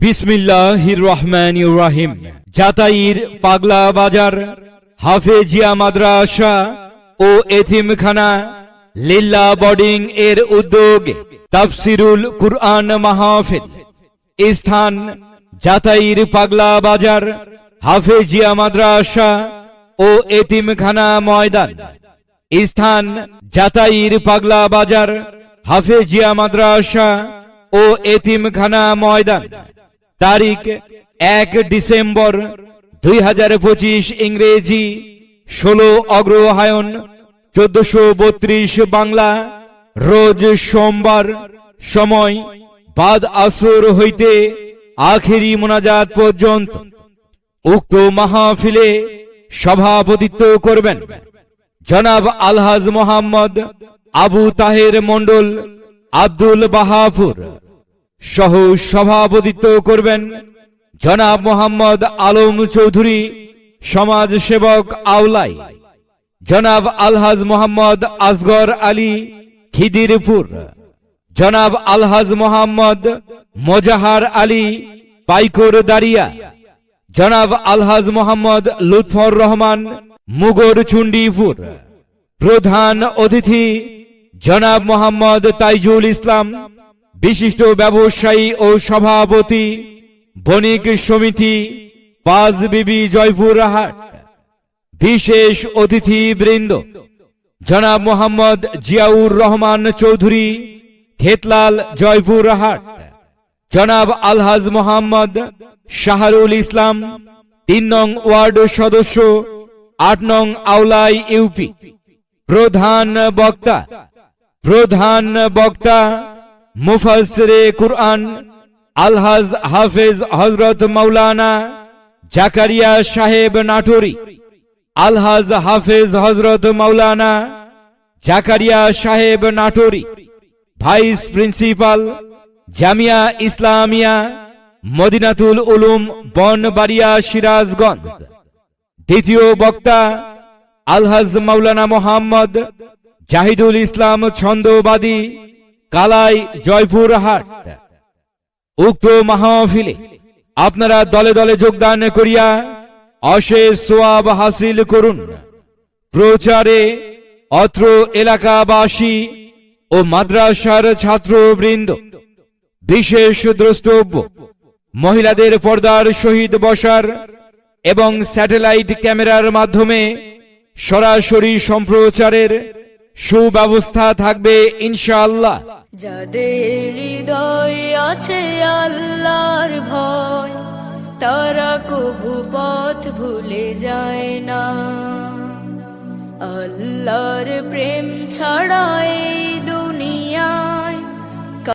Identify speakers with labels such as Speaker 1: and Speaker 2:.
Speaker 1: বিসমিল্লাহির রহমানির রহিম। জাতাইর পাগলা বাজার হাফেজিয়া মাদ্রাসা ও এতিমখানা লিল্লাহ বোর্ডিং এর উদ্যোগে তাফসিরুল কুরআন মাহফিল। স্থান জাতাইর পাগলা বাজার হাফেজিয়া মাদ্রাসা ও এতিমখানা ময়দান। স্থান জাতাইর পাগলা বাজার হাফেজিয়া মাদ্রাসা ও এতিমখানা ময়দান। তারিখ 1 ডিসেম্বর 2025 ইংরেজি, 16 অগ্রহায়ণ 1432 বাংলা, রোজ সোমবার। সময় বাদ আসর হইতে আখেরি মোনাজাত পর্যন্ত। উক্ত মাহফিলে সভাপতিত্ব করবেন জনাব আলহাজ মোহাম্মদ আবু তাহের মন্ডল আব্দুল বাহাপুর। সহ সভাপতিত্ব করবেন জনাব মোহাম্মদ আলম চৌধুরী, সমাজ সেবক আউলাই। জনাব আলহাজ মোহাম্মদ আসগর আলী, খিদিরপুর। জনাব আলহাজ মোহাম্মদ মোজাহার আলী, পাইকর দারিয়া। জনাব আলহাজ মোহাম্মদ লুৎফর রহমান, মুগর চুন্ডিপুর। প্রধান অতিথি জনাব মোহাম্মদ তাইজুল ইসলাম, বিশিষ্ট ব্যবসায়ী ও সভাপতি, বণিক সমিতি, পাঁচ বিবি জয়পুরহাট। বিশেষ অতিথি বৃন্দ জনাব মোহাম্মদ জিয়াউর রহমান চৌধুরী, খেতলাল, জয়পুরহাট। জনাব আলহাজ মোহাম্মদ শাহরুল ইসলাম, 3 নং ওয়ার্ড সদস্য, 8 নং আউলাই ইউপি। প্রধান বক্তা মুফাসসিরে কুরআন আলহাজ হাফেজ হযরত মাওলানা জাকারিয়া সাহেব নাটোরি। আলহাজ হাফেজ হযরত মাওলানা জাকারিয়া সাহেব নাটোরি, ভাইস প্রিন্সিপাল, জামিয়া ইসলামিয়া মদিনাতুল উলুম, বনবাড়িয়া, সিরাজগঞ্জ। দ্বিতীয় বক্তা আলহাজ মাওলানা মোহাম্মদ জাহিদুল ইসলাম ছন্দবাদী, কালাই, জয়পুরহাট। উক্ত মাহফিলে আপনারা দলে দলে যোগদান করিয়া অশেষ সওয়াব হাসিল করুন। প্রচারে অত্র এলাকাবাসী ও মাদ্রাসার ছাত্রবৃন্দ বিশেষ দ্রষ্টব্য। মহিলাদের পর্দার সহিত বসার এবং স্যাটেলাইট ক্যামেরার মাধ্যমে সরাসরি সম্প্রচারের সুব্যবস্থা থাকবে ইনশাআল্লাহ।
Speaker 2: যাদের হৃদয়ে আছে আল্লাহর ভয়, তারা কভু পথ ভুলে যায় না। আল্লাহর প্রেম ছাড়া এ